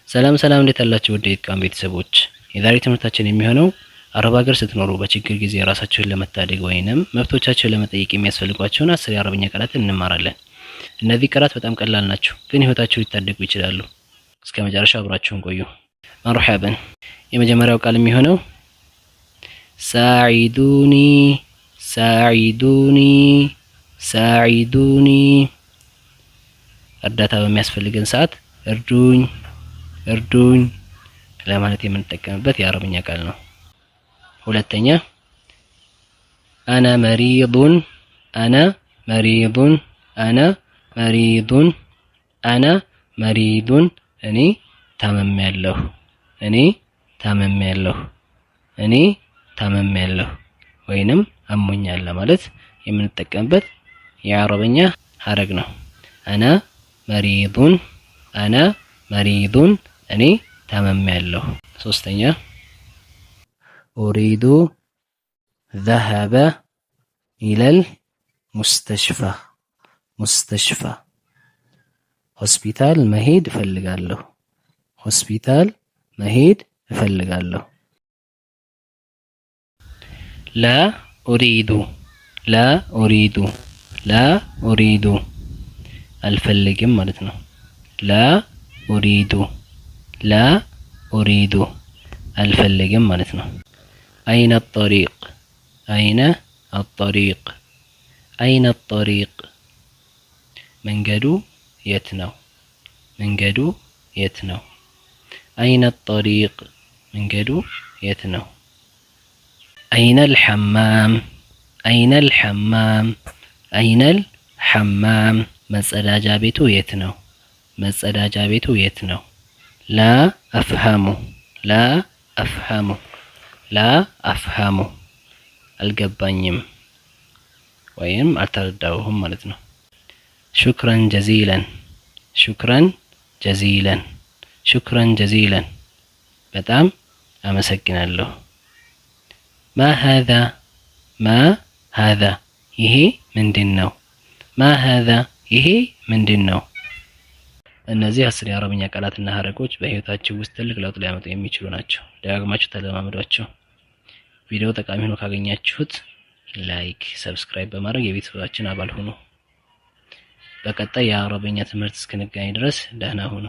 ሰላም ሰላም፣ እንዴት አላችሁ ውድ የቃም ቤተሰቦች? የዛሬ ትምህርታችን የሚሆነው አረብ ሀገር ስትኖሩ በችግር ጊዜ ራሳችሁን ለመታደግ ወይንም መብቶቻችሁን ለመጠየቅ የሚያስፈልጓችሁን 10 የአረብኛ ቃላትን እንማራለን። እነዚህ ቃላት በጣም ቀላል ናቸው፣ ግን ህይወታችሁን ሊታደጉ ይችላሉ። እስከ መጨረሻው አብራችሁን ቆዩ። መርሐበን። የመጀመሪያው ቃል የሚሆነው ሳዒዱኒ ሳዒዱኒ ሳዒዱኒ። እርዳታ በሚያስፈልገን ሰዓት እርዱኝ እርዱኝ ለማለት የምንጠቀምበት የአረብኛ ቃል ነው። ሁለተኛ አና መሪዱን አና መሪዱን አና መሪዱን አና መሪዱን፣ እኔ ታመሜያለሁ እኔ ታመሜያለሁ እኔ ታመሜያለሁ ወይንም አሞኛል ለማለት የምንጠቀምበት የአረብኛ ሐረግ ነው። አና መሪዱን አና መሪዱን፣ እኔ ታመሜያለሁ። ሶስተኛ ኡሪዱ ዘሀበ ኢለል ሙስተሽፋ ሙስተሽፋ፣ ሆስፒታል መሄድ እፈልጋለሁ ሆስፒታል መሄድ እፈልጋለሁ። ላ ኡሪዱ ላ ኡሪዱ ላ ኡሪዱ፣ አልፈልግም ማለት ነው። ላ ኡሪዱ ላ ኡሪዱ፣ አልፈልግም ማለት ነው። አይነ አጠሪቅ አይነ አጠሪቅ አይነ አጠሪቅ፣ መንገዱ የት ነው መንገዱ የት ነው። አይነ አጠሪቅ፣ መንገዱ የት ነው። አይነ አልሐማም አይነ አልሐማም አይነ አልሐማም፣ መጸዳጃ ቤቱ የት ነው መጸዳጃ ቤቱ የት ነው። ላ አፍሀሙ ላ አፍሀሙ ላ አፍሀሙ፣ አልገባኝም ወይም አልተረዳሁም ማለት ነው። ሹክረን ጀዚለን ሹክረን ጀዚለን ሹክረን ጀዚለን፣ በጣም አመሰግናለሁ። ማ ሀዛ ማ ሀዛ፣ ይሄ ምንድን ነው። ማ ሀዛ፣ ይሄ ምንድን ነው። እነዚህ 10 የአረብኛ ቃላትና ሐረጎች በህይወታችሁ ውስጥ ትልቅ ለውጥ ሊያመጡ የሚችሉ ናቸው። ደጋግማችሁ ተለማመዷቸው። ቪዲዮ ጠቃሚ ሆኖ ካገኛችሁት ላይክ፣ ሰብስክራይብ በማድረግ የቤተሰባችን አባል ሁኑ። በቀጣይ የአረብኛ ትምህርት እስክንገናኝ ድረስ ደህና ሁኑ።